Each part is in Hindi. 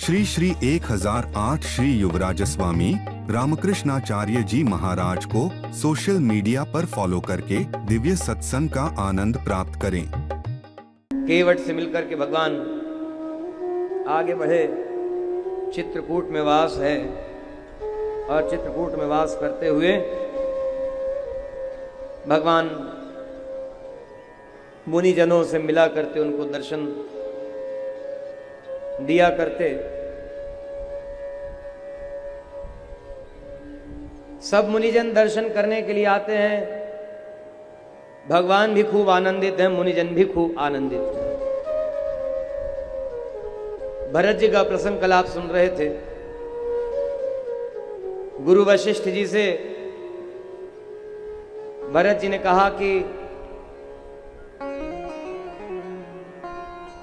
श्री श्री 1008 श्री युवराज स्वामी रामकृष्णाचार्य जी महाराज को सोशल मीडिया पर फॉलो करके दिव्य सत्संग का आनंद प्राप्त करें। केवट से मिलकर के भगवान आगे बढ़े। चित्रकूट में वास है और चित्रकूट में वास करते हुए भगवान मुनिजनों से मिला करते, उनको दर्शन दिया करते। सब मुनिजन दर्शन करने के लिए आते हैं। भगवान भी खूब आनंदित हैं, मुनिजन भी खूब आनंदित हैं। भरत जी का प्रसंग कल आप सुन रहे थे। गुरु वशिष्ठ जी से भरत जी ने कहा कि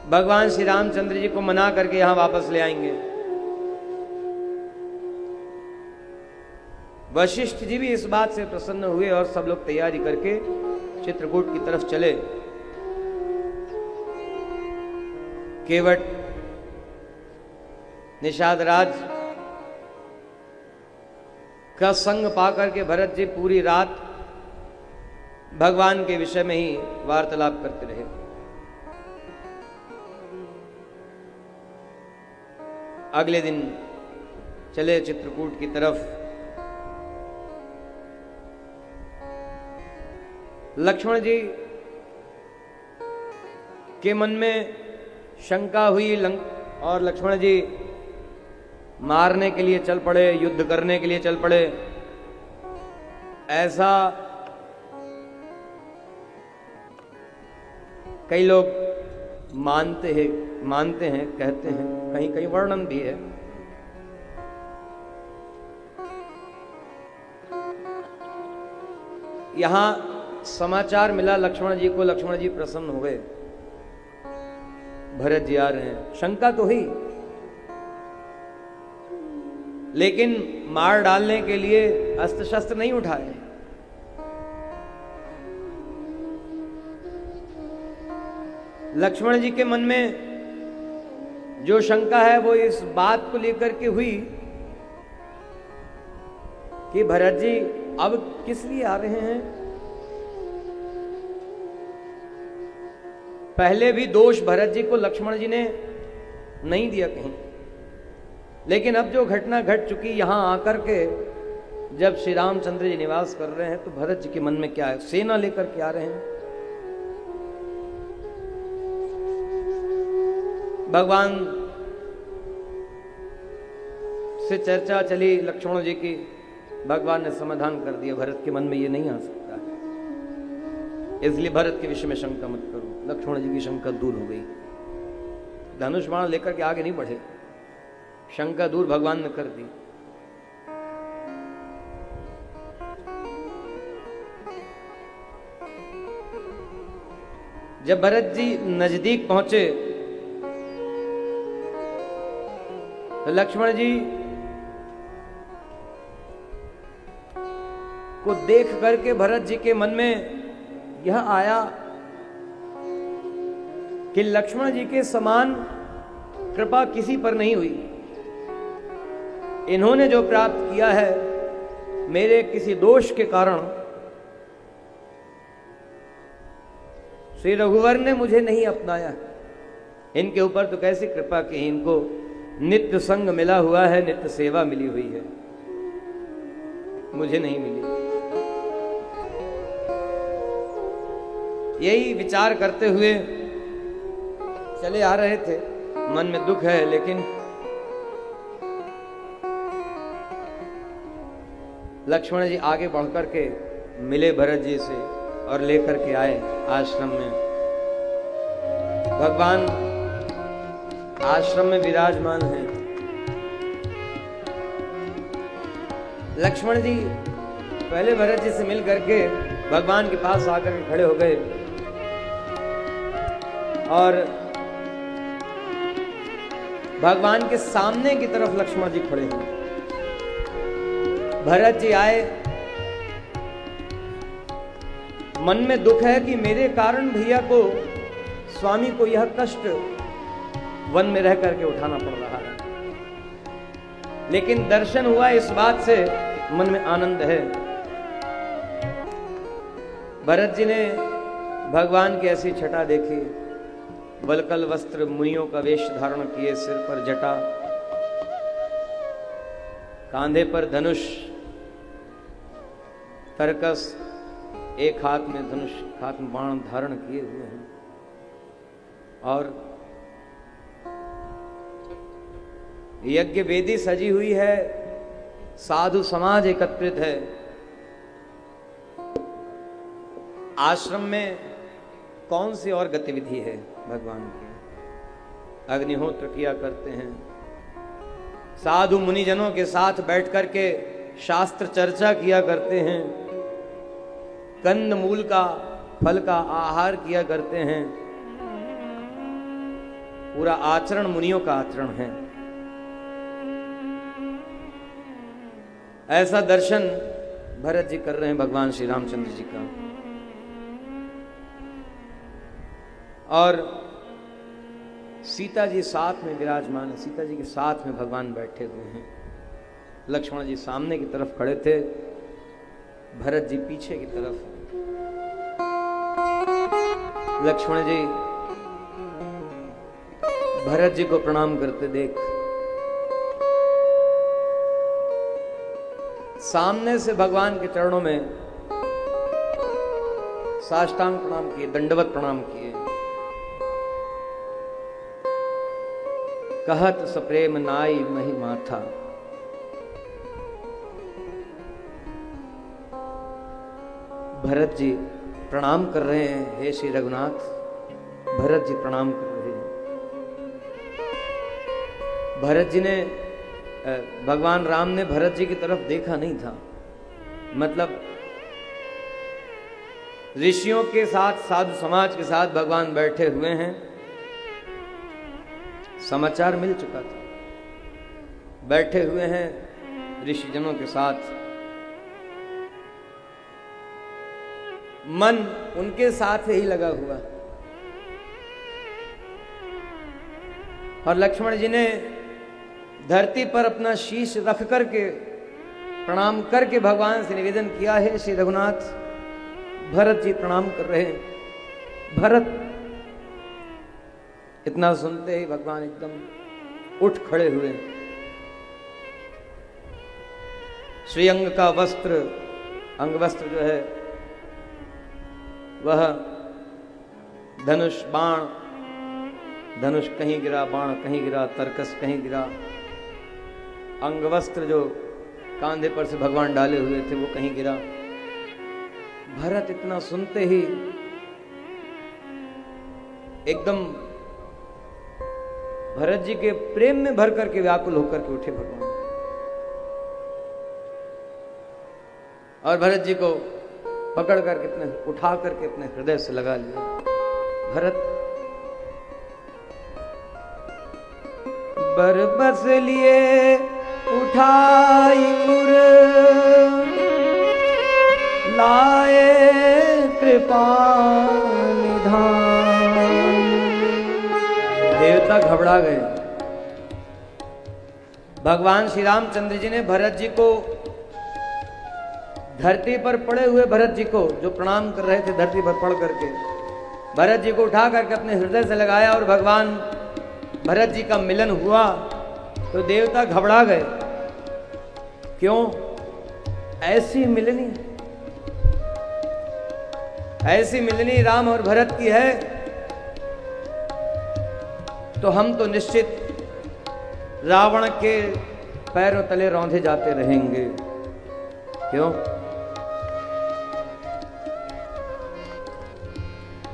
भगवान श्री रामचंद्र जी को मना करके यहां वापस ले आएंगे। वशिष्ठ जी भी इस बात से प्रसन्न हुए और सब लोग तैयारी करके चित्रकूट की तरफ चले। केवट निषाद राज का संग पाकर के भरत जी पूरी रात भगवान के विषय में ही वार्तालाप करते रहे। अगले दिन चले चित्रकूट की तरफ। लक्ष्मण जी के मन में शंका हुई और लक्ष्मण जी मारने के लिए चल पड़े, युद्ध करने के लिए चल पड़े। ऐसा कई लोग मानते हैं, कहते हैं, कहीं कहीं वर्णन भी है। यहां समाचार मिला लक्ष्मण जी को। लक्ष्मण जी प्रसन्न हो गए, भरत जी आ रहे हैं। शंका तो हुई, लेकिन मार डालने के लिए अस्त्र शस्त्र नहीं उठाए। लक्ष्मण जी के मन में जो शंका है वो इस बात को लेकर के हुई कि भरत जी अब किस लिए आ रहे हैं। पहले भी दोष भरत जी को लक्ष्मण जी ने नहीं दिया कहीं, लेकिन अब जो घटना घट चुकी, यहां आकर के जब श्री रामचंद्र जी निवास कर रहे हैं तो भरत जी के मन में क्या है। सेना लेकर के आ रहे हैं। भगवान से चर्चा चली लक्ष्मण जी की। भगवान ने समाधान कर दिया, भरत के मन में ये नहीं आ सकता है, इसलिए भरत के विषय में शंका मत करो। लक्ष्मण जी की शंका दूर हो गई। धनुष बाण लेकर के आगे नहीं बढ़े, शंका दूर भगवान ने कर दी। जब भरत जी नजदीक पहुंचे तो लक्ष्मण जी को देख करके भरत जी के मन में यह आया कि लक्ष्मण जी के समान कृपा किसी पर नहीं हुई। इन्होंने जो प्राप्त किया है मेरे किसी दोष के कारण, श्री रघुवर ने मुझे नहीं अपनाया। इनके ऊपर तो कैसी कृपा की, इनको नित्य संग मिला हुआ है, नित्य सेवा मिली हुई है, मुझे नहीं मिली। यही विचार करते हुए चले आ रहे थे। मन में दुख है, लेकिन लक्ष्मण जी आगे बढ़कर के मिले भरत जी से और लेकर के आए आश्रम में। भगवान आश्रम में विराजमान है। लक्ष्मण जी पहले भरत जी से मिल करके भगवान के पास आकर के खड़े हो गए और भगवान के सामने की तरफ लक्ष्मण जी खड़े हैं। भरत जी आए। मन में दुख है कि मेरे कारण भैया को, स्वामी को यह कष्ट वन में रह करके उठाना पड़ रहा है। लेकिन दर्शन हुआ इस बात से मन में आनंद है। भरत जी ने भगवान की ऐसी छटा देखी, वलकल वस्त्र मुनियों का वेश धारण किए, सिर पर जटा, कांधे पर धनुष, तरकस, एक हाथ में धनुष, हाथ में बाण धारण किए हुए हैं, और यज्ञ वेदी सजी हुई है, साधु समाज एकत्रित है। आश्रम में कौन सी और गतिविधि है भगवान की? अग्निहोत्र किया करते हैं, साधु मुनिजनों के साथ बैठ करके शास्त्र चर्चा किया करते हैं, कंद मूल का फल का आहार किया करते हैं। पूरा आचरण मुनियों का आचरण है। ऐसा दर्शन भरत जी कर रहे हैं भगवान श्री रामचंद्र जी का। और सीता जी साथ में विराजमान है, सीता जी के साथ में भगवान बैठे हुए हैं। लक्ष्मण जी सामने की तरफ खड़े थे, भरत जी पीछे की तरफ। लक्ष्मण जी भरत जी को प्रणाम करते देख सामने से भगवान के चरणों में साष्टांग प्रणाम किए, दंडवत प्रणाम किए। कहत सप्रेम नाई मही माथा, भरत जी प्रणाम कर रहे हैं। हे श्री रघुनाथ, भरत जी प्रणाम कर रहे हैं। भरत जी ने, भगवान राम ने भरत जी की तरफ देखा नहीं था। मतलब ऋषियों के साथ, साधु समाज के साथ भगवान बैठे हुए हैं, समाचार मिल चुका था। बैठे हुए हैं ऋषिजनों के साथ, मन उनके साथ ही लगा हुआ। और लक्ष्मण जी ने धरती पर अपना शीश रख करके प्रणाम करके भगवान से निवेदन किया है, श्री रघुनाथ, भरत जी प्रणाम कर रहे हैं। भरत, इतना सुनते ही भगवान एकदम उठ खड़े हुए। श्रीअंग का वस्त्र, अंग वस्त्र जो है वह धनुष, बाण, धनुष कहीं गिरा, बाण कहीं गिरा, तरकस कहीं गिरा। अंग वस्त्र जो कांधे पर से भगवान डाले हुए थे वो कहीं गिरा। भरत इतना सुनते ही एकदम भरत जी के प्रेम में भर करके व्याकुल होकर के उठे भगवान, और भरत जी को पकड़ करके अपने, उठा करके अपने हृदय से लगा लिया। भरत बरबस लिए उठाई उर, लाए कृपा निधान। देवता घबरा गए। भगवान श्री रामचंद्र जी ने भरत जी को, धरती पर पड़े हुए भरत जी को, जो प्रणाम कर रहे थे धरती पर पड़ करके, भरत जी को उठा करके अपने हृदय से लगाया। और भगवान भरत जी का मिलन हुआ तो देवता घबरा गए। क्यों? ऐसी मिलनी, ऐसी मिलनी राम और भरत की है तो हम तो निश्चित रावण के पैरों तले रौंधे जाते रहेंगे। क्यों?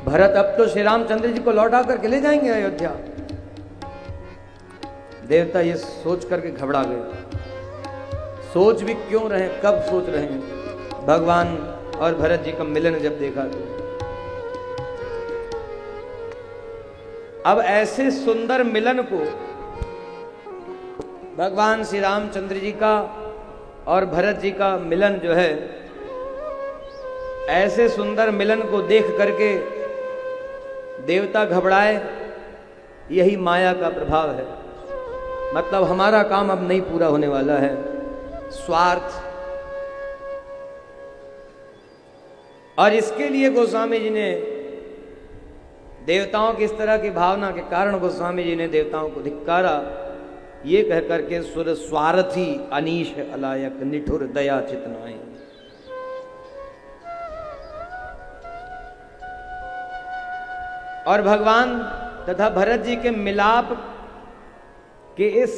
भरत अब तो श्री रामचंद्र जी को लौटा करके ले जाएंगे अयोध्या। देवता ये सोच करके घबरा गए। सोच भी क्यों रहे, कब सोच रहे हैं? भगवान और भरत जी का मिलन जब देखा तो अब ऐसे सुंदर मिलन को, भगवान श्री रामचंद्र जी का और भरत जी का मिलन जो है, ऐसे सुंदर मिलन को देख करके देवता घबराए। यही माया का प्रभाव है। मतलब हमारा काम अब नहीं पूरा होने वाला है। स्वार्थ, और इसके लिए गोस्वामी जी ने देवताओं की इस तरह की भावना के कारण गोस्वामी जी ने देवताओं को धिक्कारा, ये कह करके सुर स्वार्थी अनीश अलायक निठुर दया चितनाएं। और भगवान तथा भरत जी के मिलाप के इस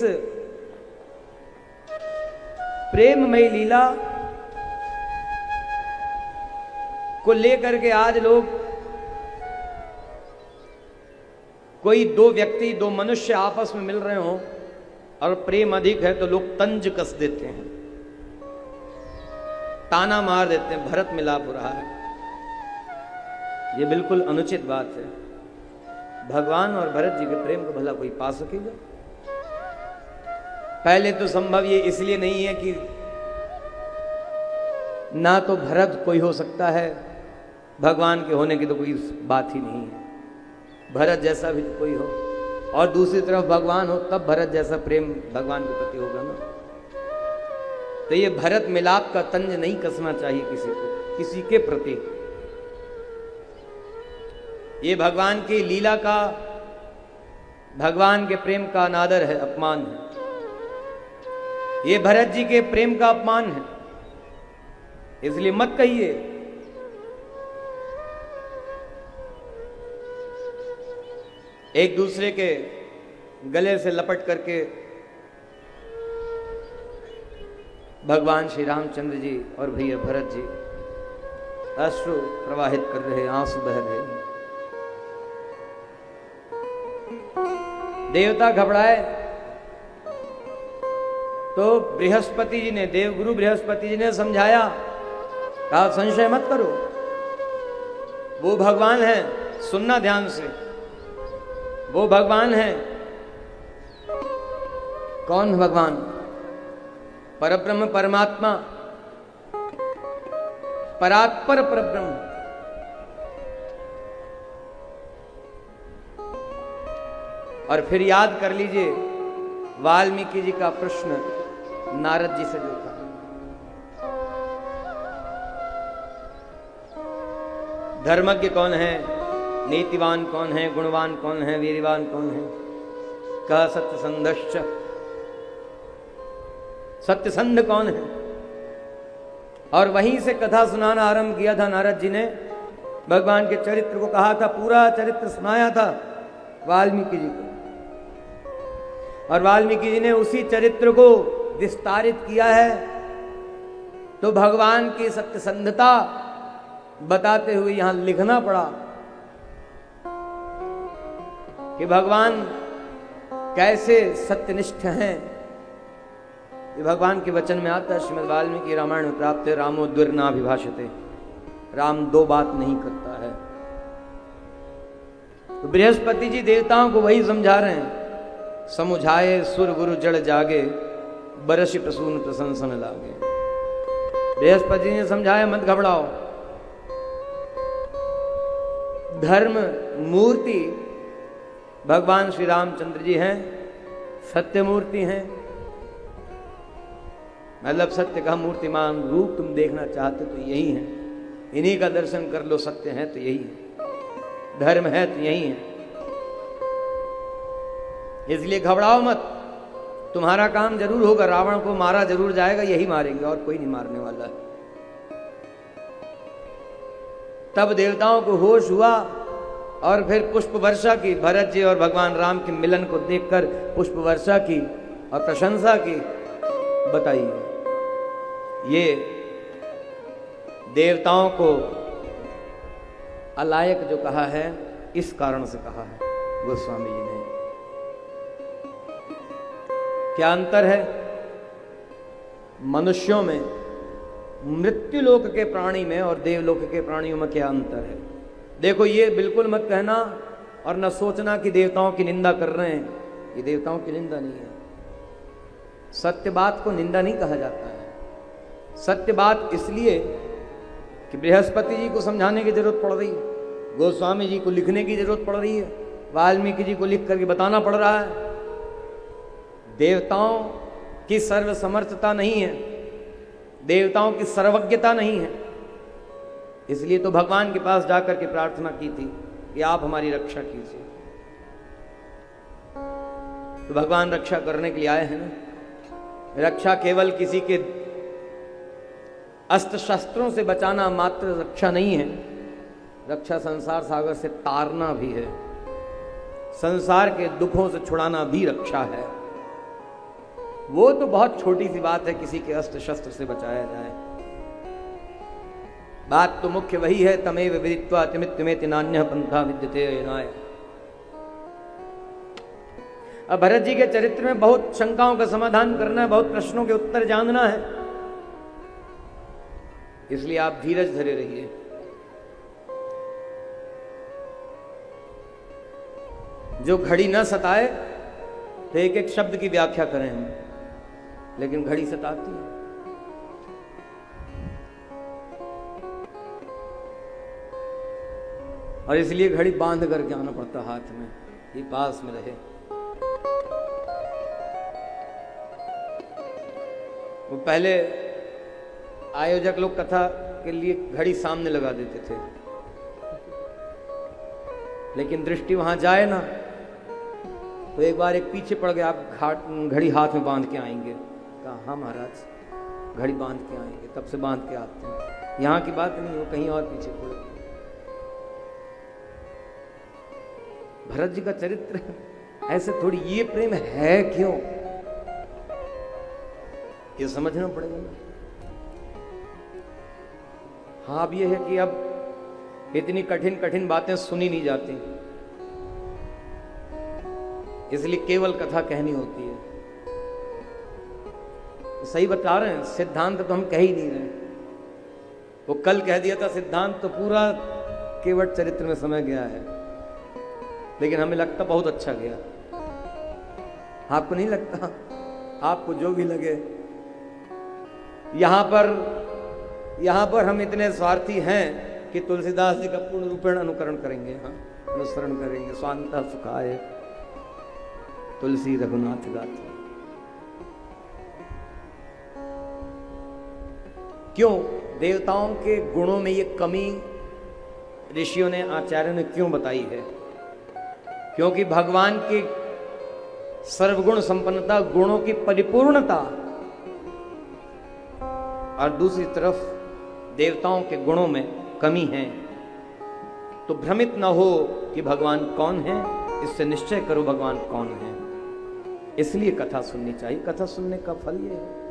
प्रेममयी लीला को लेकर के आज लोग, कोई दो व्यक्ति, दो मनुष्य आपस में मिल रहे हों और प्रेम अधिक है तो लोग तंज कस देते हैं, ताना मार देते हैं, भरत मिलाप हो रहा है। ये बिल्कुल अनुचित बात है। भगवान और भरत जी के प्रेम को भला कोई पा सकेगा? पहले तो संभव ये इसलिए नहीं है कि ना तो भरत कोई हो सकता है, भगवान के होने की तो कोई बात ही नहीं है, भरत जैसा भी कोई हो, और दूसरी तरफ भगवान हो तब भरत जैसा प्रेम भगवान के प्रति होगा ना। तो ये भरत मिलाप का तंज नहीं कसना चाहिए किसी को, किसी के प्रति। ये भगवान की लीला का, भगवान के प्रेम का अनादर है, अपमान है। ये भरत जी के प्रेम का अपमान है, इसलिए मत कहिए। एक दूसरे के गले से लपट करके भगवान श्री रामचंद्र जी और भैया भरत जी अश्रु प्रवाहित कर रहे, आंसू बह रहे। देवता घबराए तो बृहस्पति जी ने, देवगुरु बृहस्पति जी ने समझाया, कहा संशय मत करो, वो भगवान है, सुनना ध्यान से, वो भगवान है। कौन भगवान? परब्रह्म परमात्मा, परात्पर परब्रह्म। और फिर याद कर लीजिए वाल्मीकि जी का प्रश्न नारद जी से जो था, धर्मज्ञ कौन है, नीतिवान कौन है, गुणवान कौन है, वीरवान कौन है? कह सत्यसंधश्च, सत्यसंध कौन है? और वहीं से कथा सुनाना आरंभ किया था नारद जी ने, भगवान के चरित्र को कहा था, पूरा चरित्र सुनाया था वाल्मीकि जी को, और वाल्मीकि जी ने उसी चरित्र को विस्तारित किया है। तो भगवान की सत्यसंधता बताते हुए यहां लिखना पड़ा कि भगवान कैसे सत्यनिष्ठ हैं। ये भगवान के वचन में आता है, श्रीमद् वाल्मीकि रामायण में प्राप्त है, रामो द्विर्नाभिभाषते, राम दो बात नहीं करता है। तो बृहस्पति जी देवताओं को वही समझा रहे हैं, समुझाए सुर गुरु जड़ जागे, बरसि प्रसून प्रशंसन लागे। बृहस्पति जी ने समझाया, मत घबराओ, धर्म मूर्ति भगवान श्री रामचंद्र जी हैं, सत्य मूर्ति हैं। मतलब सत्य का मूर्तिमान रूप तुम देखना चाहते तो यही है, इन्हीं का दर्शन कर लो। सत्य है तो यही है, धर्म है तो यही है, इसलिए घबराओ मत, तुम्हारा काम जरूर होगा, रावण को मारा जरूर जाएगा, यही मारेंगे और कोई नहीं मारने वाला है। तब देवताओं को होश हुआ और फिर पुष्प वर्षा की, भरत जी और भगवान राम के मिलन को देखकर पुष्प वर्षा की और प्रशंसा की। बताइए, ये देवताओं को अलायक जो कहा है, इस कारण से कहा है गोस्वामी जी ने। क्या अंतर है मनुष्यों में, मृत्युलोक के प्राणी में और देवलोक के प्राणियों में? क्या अंतर है? देखो, ये बिल्कुल मत कहना और न सोचना कि देवताओं की निंदा कर रहे हैं, ये देवताओं की निंदा नहीं है। सत्य बात को निंदा नहीं कहा जाता है। सत्य बात इसलिए कि बृहस्पति जी को समझाने की जरूरत पड़ रही है, गोस्वामी जी को लिखने की जरूरत पड़ रही है, वाल्मीकि जी को लिख करके बताना पड़ रहा है। देवताओं की सर्वसमर्थता नहीं है, देवताओं की सर्वज्ञता नहीं है। इसलिए तो भगवान के पास जाकर के प्रार्थना की थी कि आप हमारी रक्षा कीजिए। तो भगवान रक्षा करने के लिए आए हैं ना। रक्षा केवल किसी के अस्त्र शस्त्रों से बचाना मात्र रक्षा नहीं है, रक्षा संसार सागर से तारना भी है, संसार के दुखों से छुड़ाना भी रक्षा है। वो तो बहुत छोटी सी बात है, किसी के अस्त्र शस्त्र से बचाया जाए। बात तो मुख्य वही है, तमेव विदित्वा तिमित्तिमेति नान्यः पंथा विद्यते अयनाय। अब भरत जी के चरित्र में बहुत शंकाओं का समाधान करना है, बहुत प्रश्नों के उत्तर जानना है, इसलिए आप धीरज धरे रहिए। जो घड़ी न सताए तो एक एक शब्द की व्याख्या करें हम, लेकिन घड़ी सताती है। और इसलिए घड़ी बांध करके आना पड़ता हाथ में, ये पास में रहे। वो पहले आयोजक लोग कथा के लिए घड़ी सामने लगा देते थे, लेकिन दृष्टि वहां जाए ना तो एक बार एक पीछे पड़ गया, आप घड़ी हाथ में बांध के आएंगे। कहा हाँ महाराज, घड़ी बांध के आएंगे, तब से बांध के आते हैं। यहां की बात नहीं, वो कहीं और पीछे पड़ गए। भरत जी का चरित्र ऐसे थोड़ी, ये प्रेम है क्यों, ये समझना पड़ेगा ना। हाँ, अब ये है कि अब इतनी कठिन कठिन बातें सुनी नहीं जाती, इसलिए केवल कथा कहनी होती है। सही बता रहे हैं, सिद्धांत तो हम कह ही नहीं रहे। वो कल कह दिया था सिद्धांत, तो पूरा केवट चरित्र में समय गया है, लेकिन हमें लगता बहुत अच्छा गया। आपको नहीं लगता? आपको जो भी लगे। यहां पर हम इतने स्वार्थी हैं कि तुलसीदास जी का पूर्ण रूपेण अनुकरण करेंगे, हाँ, अनुसरण करेंगे। स्वांता सुखाए तुलसी रघुनाथ गाथे। क्यों देवताओं के गुणों में ये कमी ऋषियों ने, आचार्यों ने क्यों बताई है? क्योंकि भगवान की सर्वगुण संपन्नता, गुणों की परिपूर्णता, और दूसरी तरफ देवताओं के गुणों में कमी है। तो भ्रमित न हो कि भगवान कौन है, इससे निश्चय करो भगवान कौन है। इसलिए कथा सुननी चाहिए। कथा सुनने का फल ये है,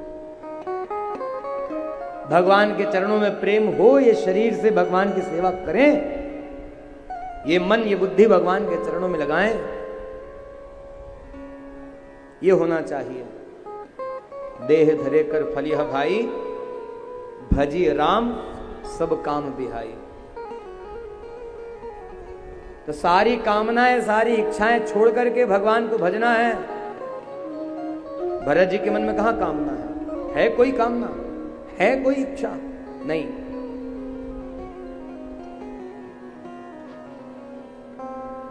भगवान के चरणों में प्रेम हो, ये शरीर से भगवान की सेवा करें, ये मन ये बुद्धि भगवान के चरणों में लगाएं, ये होना चाहिए। देह धरे कर फलिह भाई, भजी राम सब काम बिहाई। तो सारी कामनाएं, सारी इच्छाएं छोड़ करके भगवान को भजना है। भरत जी के मन में कहां कामना है कोई कामना? है कोई इच्छा? नहीं।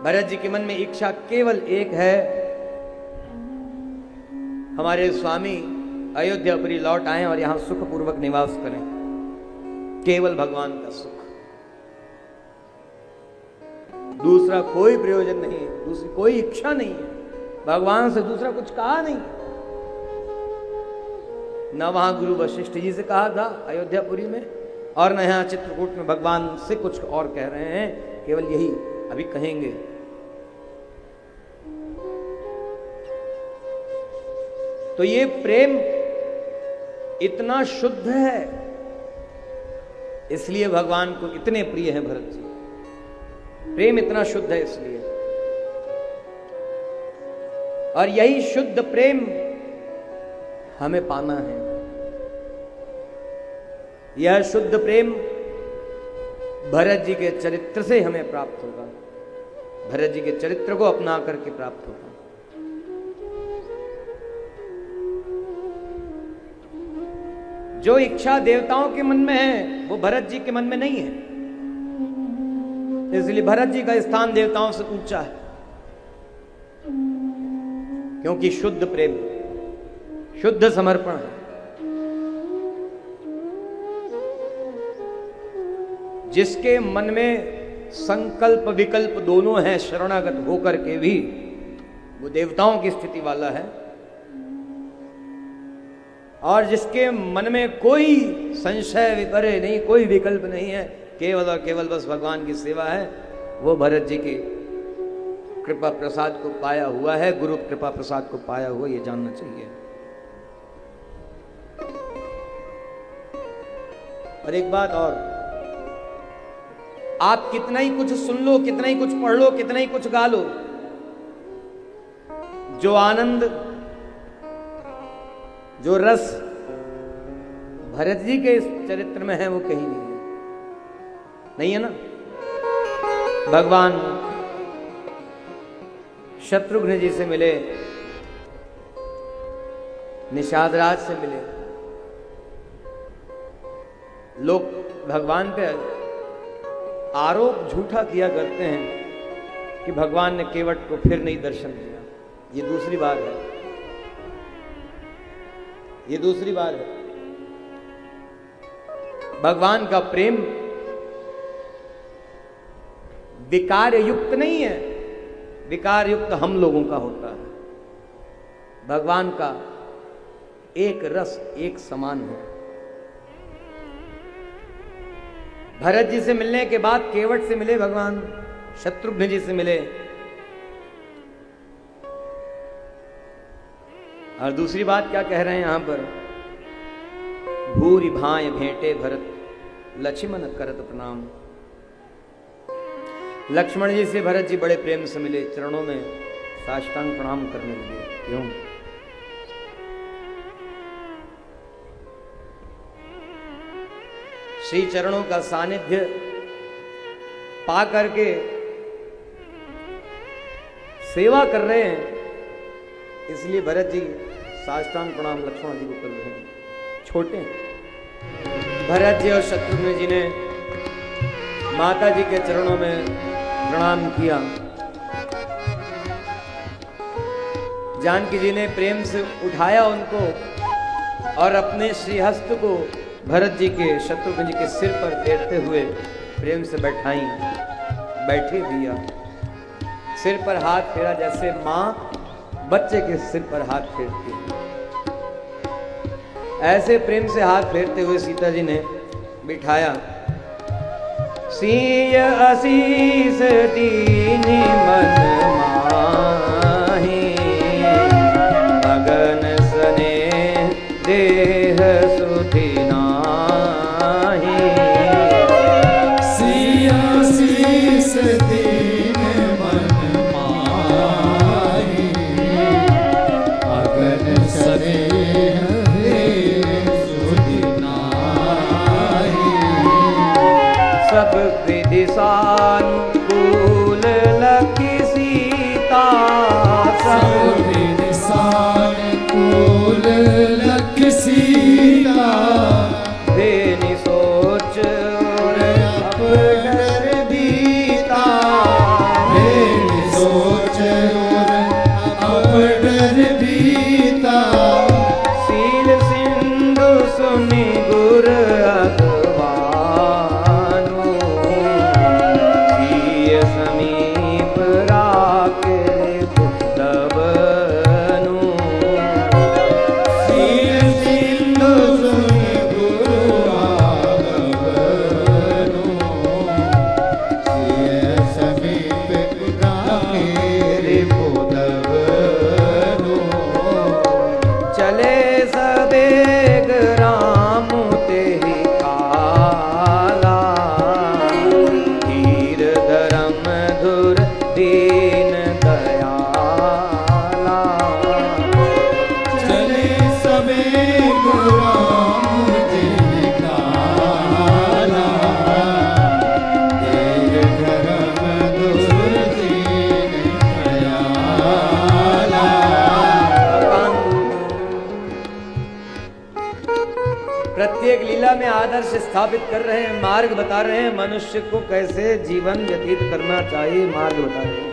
भरत जी के मन में इच्छा केवल एक है, हमारे स्वामी अयोध्यापुरी लौट आए और यहां सुखपूर्वक निवास करें। केवल भगवान का सुख, दूसरा कोई प्रयोजन नहीं, दूसरी कोई इच्छा नहीं है। भगवान से दूसरा कुछ कहा नहीं। न वहां गुरु वशिष्ठ जी से कहा था अयोध्यापुरी में, और न यहां चित्रकूट में भगवान से कुछ और कह रहे हैं, केवल यही अभी कहेंगे। तो ये प्रेम इतना शुद्ध है, इसलिए भगवान को इतने प्रिय है भरत जी। प्रेम इतना शुद्ध है इसलिए, और यही शुद्ध प्रेम हमें पाना है। यह शुद्ध प्रेम भरत जी के चरित्र से हमें प्राप्त होगा, भरत जी के चरित्र को अपना करके प्राप्त होगा। जो इच्छा देवताओं के मन में है वो भरत जी के मन में नहीं है, इसलिए भरत जी का स्थान देवताओं से ऊंचा है, क्योंकि शुद्ध प्रेम है। शुद्ध समर्पण है। जिसके मन में संकल्प विकल्प दोनों हैं, शरणागत होकर के भी वो देवताओं की स्थिति वाला है। और जिसके मन में कोई संशय विपरे नहीं, कोई विकल्प नहीं है, केवल और केवल बस भगवान की सेवा है, वो भरत जी की कृपा प्रसाद को पाया हुआ है, गुरु कृपा प्रसाद को पाया हुआ, ये जानना चाहिए। और एक बात और, आप कितना ही कुछ सुन लो, कितना ही कुछ पढ़ लो, कितना ही कुछ गा लो, जो आनंद, जो रस भरत जी के इस चरित्र में है वो कहीं नहीं है ना। भगवान शत्रुघ्न जी से मिले, निषाद राज से मिले। लोग भगवान पे आरोप झूठा किया करते हैं कि भगवान ने केवट को फिर नहीं दर्शन दिया। ये दूसरी बार है, ये दूसरी बार है। भगवान का प्रेम विकार युक्त नहीं है, विकार युक्त हम लोगों का होता है। भगवान का एक रस एक समान है। भरत जी से मिलने के बाद केवट से मिले भगवान, शत्रुघ्न जी से मिले। और दूसरी बात क्या कह रहे हैं यहां पर, भूरि भाय भेंटे भरत लक्ष्मण करत प्रणाम। लक्ष्मण जी से भरत जी बड़े प्रेम से मिले, चरणों में साष्टांग प्रणाम करने लगे। क्यों? श्री चरणों का सानिध्य पा करके सेवा कर रहे हैं, इसलिए भरत जी साष्टांग प्रणाम लक्ष्मण जी को कर रहे हैं। छोटे हैं भरत जी और शत्रुघ्न जी ने माता जी के चरणों में प्रणाम किया। जानकी जी ने प्रेम से उठाया उनको और अपने श्रीहस्त को भरत जी के, शत्रुघ्न जी के सिर पर फेरते हुए प्रेम से बैठे दिया। सिर पर हाथ फेरा जैसे मां बच्चे के सिर पर हाथ फेरती है, ऐसे प्रेम से हाथ फेरते हुए सीता जी ने बिठाया। सीय आशीष दीनी मन माही, अगन सने देह सुधि नाही। सीय आशीष दीनी मन माही, अगन सने सब विधि सानुकूल लखी सीता, सब विधि सानुकूल लखी सीता। देनी सोच और अब डर बीता, देनी सोच और अब डर बीता। सील सिंधु सुनि गुर प्रत्येक लीला में आदर्श स्थापित कर रहे हैं, मार्ग बता रहे हैं, मनुष्य को कैसे जीवन व्यतीत करना चाहिए, मार्ग बता रहे हैं।